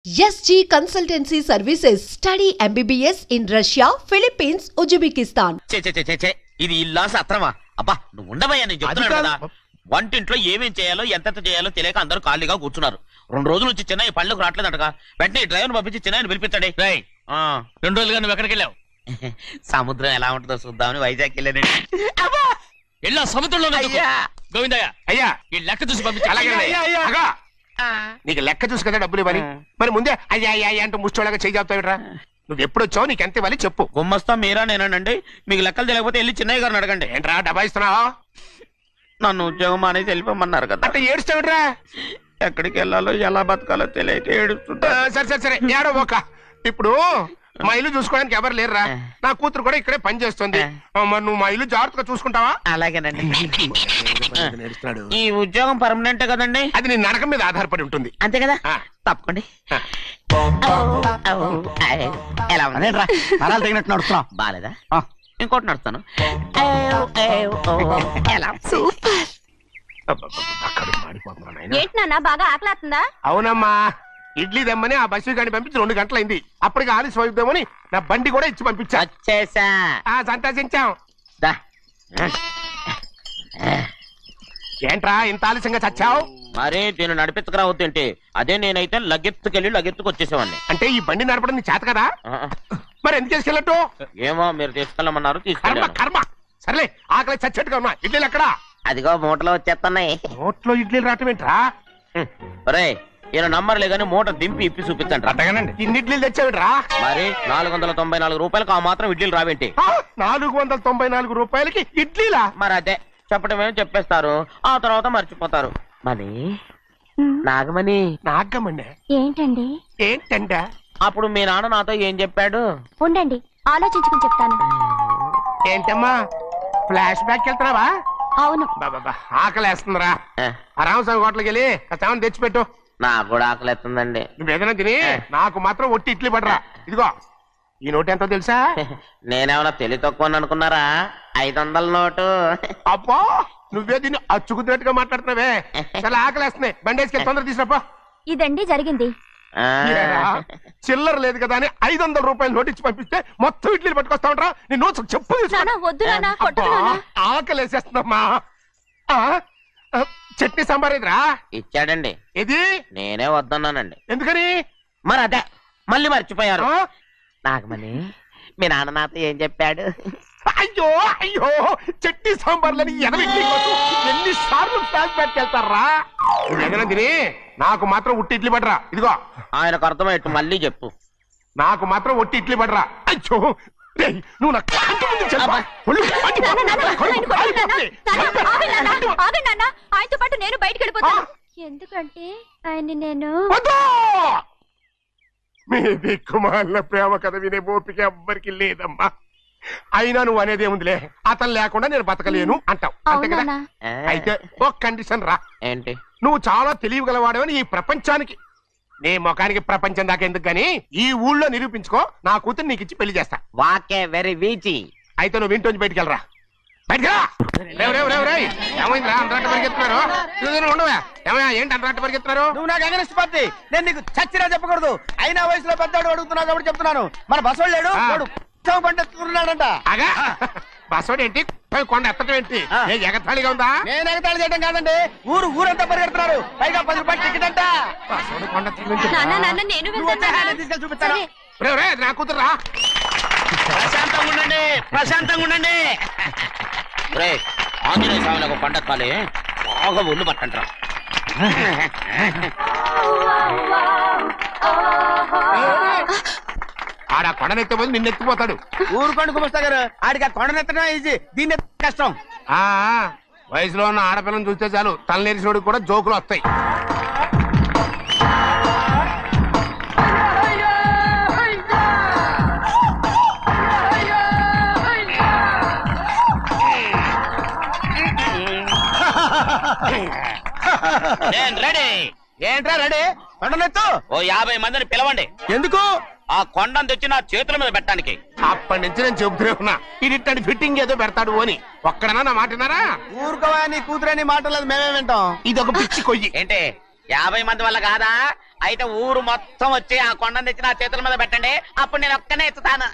SG Consultancy Services. Study MBBS in Russia, Philippines, Uzbekistan. ఇది ఇల్లా సత్రమా? అబ్బా నువ్వు ఉండవయ్యా, నేను చెప్తున్నాను కదా. వంటింట్లో ఏమేం చేయాలో ఎంత చేయాలో తెలియక అందరూ ఖాళీగా కూర్చున్నారు. 2 రోజుల నుంచి చిన్న పళ్ళకు రావట్లేదంటగా. వెంటనే డ్రైవర్ పంపించి చిన్న పిలిపించండి. 2 రోజులుగా నువ్వు ఎక్కడికి వెళ్ళావు? సముద్రం ఎలా ఉంటుందో చూద్దామని వైజాగ్ వెళ్ళానండి. వెళ్ళా సముద్రంలో గోవిందయ్య అయ్యా ఈ లెక్క చూసి పంపించా. నీకు లెక్క చూసి కదా డబ్బులు ఇవ్వాలి. మరి ముందే అయ్యా అయ్యా అంటూ ముష్టోళ్ళగా చేయి చెప్తావిట్రా. నువ్వు ఎప్పుడు వచ్చావు, నీకు ఎంత ఇవ్వాలి చెప్పు. గుమ్మస్తా మీరా నేనండి. మీకు లెక్కలు తెలియకపోతే వెళ్ళి చిన్నయ్య గారిని అడగండి. ఏంట్రా డబ్బా ఇస్తున్నావా? నన్ను ఉద్యోగం అనేది వెళ్ళిపోమన్నారు కదా. అంటే ఏడుస్తావిట్రా. ఎక్కడికి వెళ్ళాలో ఎలా బతకాలో తెలియక ఏడుస్తుంటా. సరే ఏడో ఒక. ఇప్పుడు మా ఇల్లు చూసుకోవడానికి ఎవరు లేరురా. నా కూతురు కూడా ఇక్కడే పని చేస్తుంది. మరి నువ్వు మా ఇల్లు జాగ్రత్తగా చూసుకుంటావా? అలాగేనండి. ఈ ఉద్యోగం పర్మనెంట్ కదండి? అది నీ నరకం మీద ఆధారపడి ఉంటుంది. అంతే కదా, తప్పకండి. ఎలా అదేంట్రా నరాలు తగినట్టు నడుస్తున్నావు? బాలేదా? ఇంకోటి నడుస్తాను. ఏంటి నాన్న బాగా ఆకలేస్తుందా? అవునమ్మా, ఇడ్లీ దమ్మని ఆ బస్సు గాని పంపించి 2 గంటలైంది. అప్పటికి ఆలస్యం అవుతామని నా బండి కూడా ఇచ్చి పంపించా. వచ్చేసా. సంతోషించాం. ఏంట్రా ఇంత ఆలస్యంగా చచ్చావు? మరి దీన్ని నడిపించకరావద్దేంటి? అదే నేనైతే లగెత్తుకెళ్ళి లగెత్తుకు వచ్చేసేవాడిని. అంటే ఈ బండి నడపడం నీ చేత కదా? మరి ఎందుకు తీసుకెళ్ళట్టు? ఏమో మీరు తీసుకెళ్ళమన్నారు, తీసుకెళ్ళాను. కర్మ. సర్లే, ఆకలి చచ్చేట్టుగా ఉన్నా. ఇడ్లీలు ఎక్కడా? అదిగో మూటలో వచ్చేస్తున్నాయి. నోట్లో ఇడ్లీలు రావటం ఏంట్రా? ఒరే ఈయన నంబర్లే గానీ మూట దింపి ఇప్పి చూపించండి. అట్టగానండి. ఇన్ని ఇడ్లీలు తెచ్చావిడ్రా? మరి 494 రూపాయలకు ఆ మాత్రం ఇడ్లీలు రావేంటి? 494 రూపాయలకి ఇడ్లీలా? మరి అదే చెప్పడమేమో చెప్పేస్తారు, ఆ తర్వాత మర్చిపోతారు. మనీ నాగమణి ఏంటండి? ఏంటంట? అప్పుడు మీ నాన్న నాతో ఏం చెప్పాడు? ఉండండి ఆలోచించుకుని చెప్తాను. ఏంటమ్మా ఫ్లాష్ బ్యాక్ వెళ్తున్నావా? అవును. బాబా ఆకలేస్తుందిరా. రామస్వామి హోటల్కి వెళ్ళి కాస్త తెచ్చిపెట్టు. నాకు కూడా ఆకలిస్తుందండి. నువ్వేదైనా తిని నాకు మాత్రం ఒట్టి ఇడ్లీ పడరా. ఇదిగో ఈ నోటు ఎంతో తెలుసా? నేనేమన్నా తెలివి తక్కువ అనుకున్నారా? 500 నోటు. అబ్బో నువ్వే దీన్ని అచ్చుకుతున్నట్టుగా మాట్లాడుతున్నావే. చాలా ఆకలేస్తున్నాయి. బండేసుకెళ్ళి తొందర తీసుకురాపో. ఇదండి జరిగింది. చిల్లర లేదు కదా అని 500 రూపాయలు నోటు ఇచ్చి పంపిస్తే మొత్తం ఇడ్లీలు పట్టుకొస్తా ఉంటా. నీ నోట్స్ చెప్పు. ఆకలేసేస్తుందమ్మా. చట్నీ సాంబార్ ఇదిరా. ఇచ్చాడండి. ఇది నేనే వద్దన్నానండి. ఎందుకని? మరి అదే మళ్ళీ మర్చిపోయారు. నాగమణి మీ నాన్న నాతో ఏం చెప్పాడు? అయ్యో చట్నీ సాంబార్లని ఎన్నిసార్లు ఫ్లాష్ బ్యాక్ వెళ్తారా? నువ్వేదైనా తిని నాకు మాత్రం ఉట్టి ఇడ్లీ పడరా. ఇదిగో ఆయనకు అర్థమయ్యట్టు మళ్ళీ చెప్పు. నాకు మాత్రం ఒట్టి ఇడ్లీ పడరా. అయ్యో నువ్వు నాకు ఆయనతో పాటు నేను బయటకు వెళ్ళిపోతాను. ఎందుకంటే ఆయన నేను మీ దిక్కుమాలిన ప్రేమ కథ వినే ఓపిక ఎవ్వరికి లేదమ్మా. అయినా నువ్వు అనేదేముందిలే, అతను లేకుండా నేను బతకలేను అంటావు అంతే కదా? అయితే ఒక కండిషన్ రా. ఏంటి? నువ్వు చాలా తెలియగలవాడవని ఈ ప్రపంచానికి, నీ ముఖానికి ప్రపంచం దాకా ఎందుకు గాని ఈ ఊళ్ళో నిరూపించుకో. నా కూతురు నీకు ఇచ్చి పెళ్లి చేస్తా. వాకే వెరీ వీచి. అయితే నువ్వు ఇంటి బయటికి వెళ్ళరా. ఏమైందిరా అంతరాట పరిగెత్తున్నారు? ఉండవా ఏమయ్యా? ఏంటి అంతరాట పరిగెత్తున్నారు? నువ్వు నాకు అగనిస్ట్ పార్టీ. నేను నీకు చచ్చినా చెప్పకూడదు. అయినా వయసులో పెద్దవాడు అడుగుతున్నావు కాబట్టి చెప్తున్నాను. మన బసవాడు లేడు, పండుతున్నాడంట. అగా బసవాడు ఏంటి? కొండ ఎత్తడం ఏంటి? ఎగతాళిగా ఉందా? నేను ఎగతాళి చేయడం కాదండి, ఊరంతా పరిగెడుతున్నారు. పైగా 10 రూపాయలు టికెట్ అంట. బసవాడు కొండ తీసుకెళ్ళి చూపిస్తాను. నా కూతురు ప్రశాంతంగా ఉండండి. ఆంజనేయ స్వామికి పండగ కాలే బాగా ఒళ్ళు పట్టంటారా. ఆడ కొండనెత్తబోదు నిన్నెత్తిపోతాడు. ఊరుకోండి కుమస్తా గారు, ఆడికి ఆ కొండనెత్తడం ఈజీ, దీన్ని కష్టం. వయసులో ఉన్న ఆడపిల్లని చూస్తే చాలు తలనేరిసినోడికి కూడా జోకులు వస్తాయి. ఏంట్రా రెడీ? కొండనెత్తు. ఓ 50 మందిని పిలవండి. ఎందుకు? ఆ కొండను తెచ్చి నా చేతుల మీద పెట్టడానికి. అప్పటి నుంచి నేను చెబుతూనే ఉన్నా, ఇది ఫిట్టింగ్ ఏదో పెడతాడు అని. ఒక్కడనా నా మాటనారా? ఊరుకోవా, నీ కూతురని మాటలేదు, మేమే వింటాం. ఇది ఒక పిచ్చి కొయ్యి. ఏంటి 50 మంది వల్ల కాదా? అయితే ఊరు మొత్తం వచ్చి ఆ కొండను తెచ్చి నా చేతుల మీద పెట్టండి, అప్పుడు నేను ఒక్కనే ఎత్తుతాను.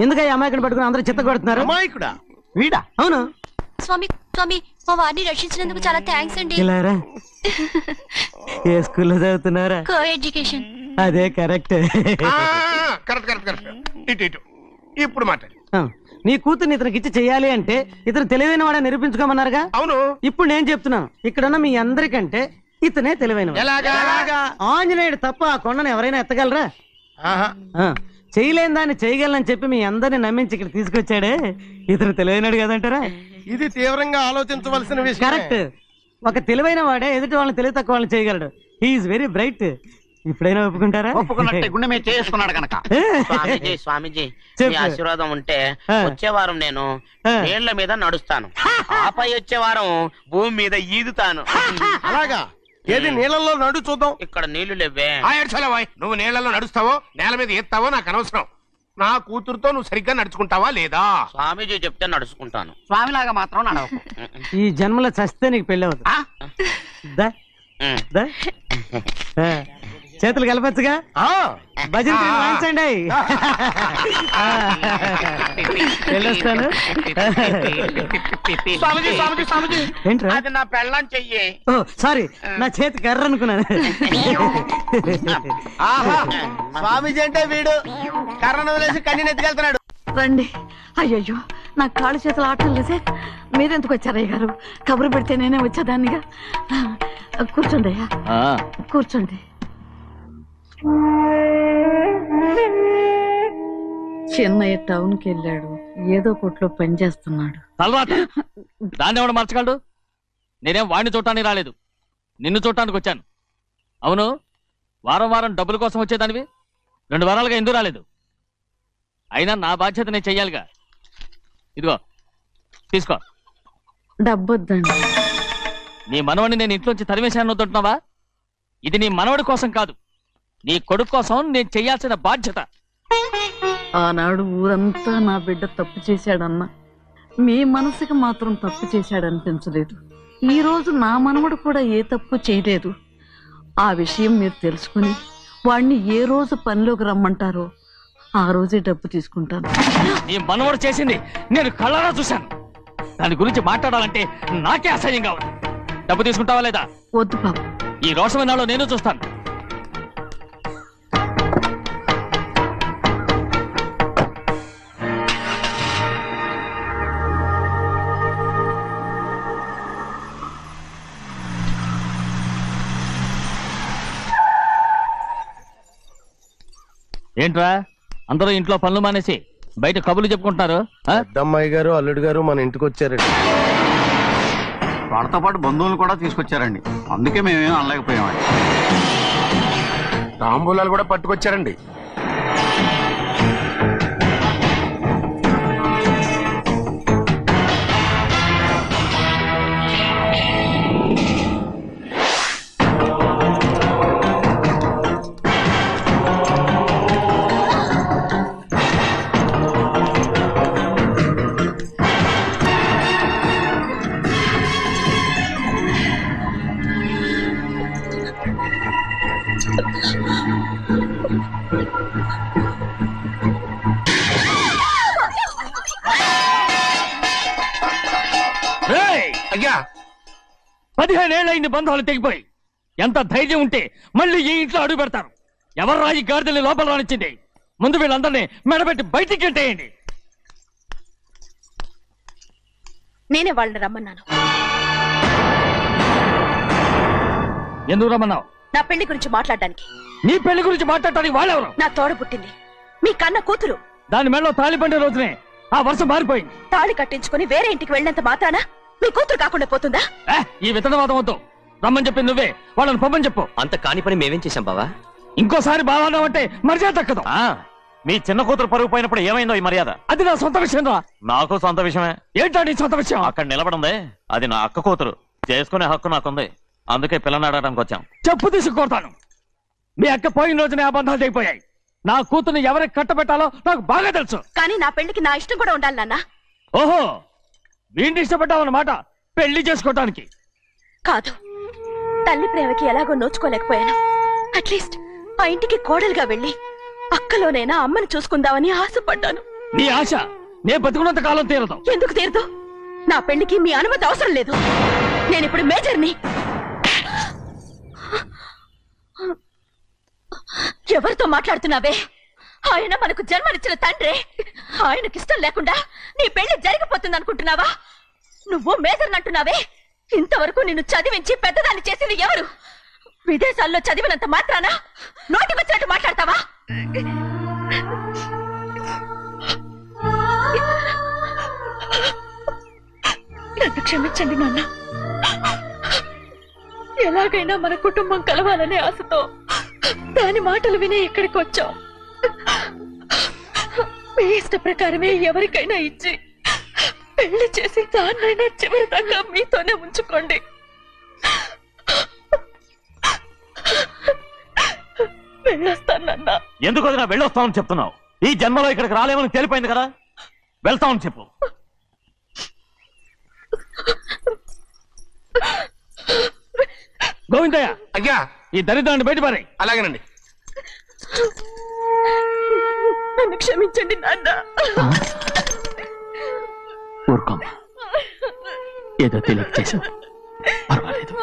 ఎందుకయ్యా అమాయకుని పట్టుకుని అందరూ చిత్త కొడుతున్నారు? అమాయకుడా? వీడా? అవును. స్వామి స్వామి, మా వారిని రక్షించినందుకు చాలా థ్యాంక్స్ అండి. ఇలారా ఏ స్కూల్లో చదువుతున్నారా? Co education. అదే కరెక్ట్. Correct correct correct. ఇటు ఇటు ఇప్పుడు మాట్లాడు. నీ కూతుర్ని ఇతనికి ఇచ్చి చెయ్యాలి అంటే ఇతను తెలివైన వాడని నిరూపించుకోమన్నారుగా. అవును. ఇప్పుడు నేను చెప్తున్నాను, ఇక్కడున్న మీ అందరికంటే ఇతనే తెలివైన. ఆంజనేయుడు తప్ప ఆ కొండను ఎవరైనా ఎత్తగలరా? చేయలేని దాన్ని చేయగలనని చెప్పి మీ అందరిని నమ్మించి ఇక్కడ తీసుకొచ్చాడే, ఇతను తెలివైనడు కదంటారా? ఇది తీవ్రంగా ఆలోచించవలసిన విషయం. కరెక్ట్. ఒక తెలివైన వాడే ఎదుటి వాళ్ళని తెలివి తక్కువ వాళ్ళని చేయగలడు. He is very bright. ఇప్పుడైనా ఒప్పుకుంటారా? ఒప్పుకున్నట్టే గుండె మీద చేసుకున్నాడు కనుక. స్వామీజీ స్వామీజీ, మీ ఆశీర్వాదం ఉంటే వచ్చే వారం నేను నీళ్ల మీద నడుస్తాను, ఆపై వచ్చే వారం భూమి మీద ఈదుతాను. అలాగా? ఏది నీళ్ళల్లో నడు చూద్దాం. ఇక్కడ నీళ్లు లేవే. నువ్వు నీళ్లలో నడుస్తావో నేల మీద ఎత్తావో నాకు అనవసరం. నా కూతురుతో నువ్వు సరిగ్గా నడుచుకుంటావా లేదా? స్వామీజీ చెప్తే నడుచుకుంటాను. స్వామిలాగా మాత్రం నడవకు. ఈ జన్మలో చస్తే నీకు పెళ్ళి అవుతుంది. చేతులు కలపచ్చుగా. భజన వాయించండి. వెళ్ళొస్తాను. స్వామీజీ స్వామీజీ స్వామీజీ, ఏంట్రా? అది నా పెళ్ళం చెయ్యి. ఓ సారీ, నా చేతి కర్ర అనుకున్నాను. స్వామీజీ అంటే వీడు కర్రను వదిలేసి కన్నీని ఎత్తుకెళ్తున్నాడు. రండి. అయ్యయ్యో, నా కాళ్ళు చేతులు ఆటలు లేసే. మీరెందుకు వచ్చారయ్య గారు? కబురు పెడితే నేనే వచ్చేదాన్నిగా. కూర్చోండి అయ్యా, కూర్చోండి. చెన్నయ్య టౌన్ కి వెళ్ళాడు, ఏదో కొట్లో పని చేస్తున్నాడు. దాన్ని ఎవడు మర్చగలడు? నేనేం వాడిని చూడటానికి రాలేదు, నిన్ను చూడటానికి వచ్చాను. అవును, వారం వారం డబ్బుల కోసం వచ్చేదానివి 2 వారాలుగా ఎందుకు రాలేదు? అయినా నా బాధ్యత నేను చెయ్యాలిగా. ఇదిగో తీసుకో. డబ్బొద్దండి. నీ మనవడిని నేను ఇంట్లోంచి తరిమేశాను వద్దంటున్నావా? ఇది నీ మనవడి కోసం కాదు, నీ కొడుకు కోసం నేను చెయ్యాల్సిన బాధ్యత. ఆనాడు ఊరంతా నా బిడ్డ తప్పు చేశాడన్నా, మీ మనసుకి మాత్రం తప్పు చేశాడనిపించలేదు. ఈ రోజు నా మనవడు కూడా ఏ తప్పు చేయలేదు. ఆ విషయం మీరు తెలుసుకుని వాడిని ఏ రోజు పనిలోకి రమ్మంటారో ఆ రోజే డబ్బు తీసుకుంటాను. నీ మనవడు చేసింది నేను కళ్ళారా చూశాను. దాని గురించి మాట్లాడాలంటే నాకే అసహ్యంగా ఉంది. డబ్బు తీసుకుంటావా లేదా? వద్దు బాబు. ఈ రోషమైన నాలో నేను చూస్తాను. ఏంట్రా అందరూ ఇంట్లో పనులు మానేసి బయట కబుర్లు చెప్పుకుంటున్నారు? పెద్దమ్మాయి గారు అల్లుడు గారు మన ఇంటికి వచ్చారండి. వాళ్ళతో పాటు బంధువులు కూడా తీసుకొచ్చారండి, అందుకే మేమేం అనలేకపోయామండి. తాంబూలాలు కూడా పట్టుకొచ్చారండి. అయ్యా, 15 ఏళ్ళైంది బంధాలు తెగిపోయి. ఎంత ధైర్యం ఉంటే మళ్ళీ ఈ ఇంట్లో అడుగు పెడతారు? ఎవరు రాయి గాడిదల్ని లోపల రానిచ్చింది? ముందు వీళ్ళందరినీ మెడబెట్టి బయటికి గెట్టేయండి. నేనే వాళ్ళని రమ్మన్నాను. ఎందుకు రమ్మన్నావు? నా పెళ్లి గురించి మాట్లాడడానికి. నీ పెళ్లి గురించి మాట్లాడటానికి వాళ్ళెవరు? నా తోడ పుట్టింది, మీ కన్న కూతురు. దాని మెడలో తాళి పండే రోజునే ఆ వర్షం మారిపోయింది. తాళి కట్టించుకుని వేరే ఇంటికి వెళ్ళినంత మాత్రాన మీ కూతురు కాకుండా పోతుందా? ఈ విత్తనవాదం వద్దు. రమ్మని చెప్పి నువ్వే వాళ్ళని పంపని చెప్పు. అంత కాని పని మేమేం చేశాం బావా? ఇంకోసారి బావాలో అంటే మర్యాద తక్కదు. మీ చిన్న కూతురు పరుగు పోయినప్పుడు ఏమైందో ఈ మర్యాద? అది నా సొంత విషయం రా. నాకు సొంత విషయమే. ఏంటో నీ సొంత విషయం? అక్కడ నిలబడిందే అది నా అక్క కూతురు. చేసుకునే హక్కు నాకుంది, అందుకే పిల్లని అడగడానికి వచ్చాం. చెప్పు తీసుకొడతాను. మీ అక్క పోయిన రోజునే అబద్ధాలు అయిపోయాయి. నా కూతుర్ని ఎవరికి కట్టబెట్టాలో నాకు బాగా తెలుసు. కానీ నా పెళ్లికి నా ఇష్టం కూడా ఉండాలి నాన్న. ఓహో, వీడిని ఇష్టపడ్డావన్నమాట పెళ్లి చేసుకోవటానికి. కాదు, తల్లి ప్రేమకి ఎలాగో నోచుకోలేకపోయాను. అట్లీస్ట్ ఆ ఇంటికి కోడలుగా వెళ్ళి అక్కలోనైనా అమ్మని చూసుకుందామని ఆశపడ్డాను. నీ ఆశ నే బతుకున్నంత కాలం తీరదు. ఎందుకు తీరదు? నా పెళ్లికి మీ అనుమతి అవసరం లేదు. నేను ఇప్పుడు మేజర్ని. ఎవరితో మాట్లాడుతున్నావే? ఆయన మనకు జన్మనిచ్చిన తండ్రి. ఆయనకిష్టం లేకుండా నీ పెళ్లి జరిగిపోతుంది అనుకుంటున్నావా? నువ్వు మేజర్ని అంటున్నావే. ఇంతవరకు నిన్ను చదివించి పెద్దదాన్ని చేసింది ఎవరు? విదేశాల్లో చదివినంత మాత్రాన నోటికొచ్చినట్టు మాట్లాడతావా? నన్ను క్షమించండి నాన్న. ఎలాగైనా మన కుటుంబం కలవాలనే ఆశతో దాని మాటలు వినే ఇక్కడికి వచ్చాం. మీ ఇష్ట ప్రకారమే ఎవరికైనా ఇచ్చి పెళ్లి చేసి దాన్నైనా చివరి దాకా మీతోనే ఉంచుకోండి. వెళ్ళొస్తానన్నా. ఎందుకు వదినా వెళ్ళొస్తామని చెప్తున్నావు? ఈ జన్మలో ఇక్కడికి రాలేమని తెలిపోయింది కదా, వెళ్తామని చెప్పు. గోవిందయ్య, అయ్యా ఈ దరిద్రాన్ని బయటపడి. అలాగేనండి. నన్ను క్షమించండి నాన్న. ఊరుకోమ్మా, ఏదో తెలియక చేసావు, పర్వాలేదు.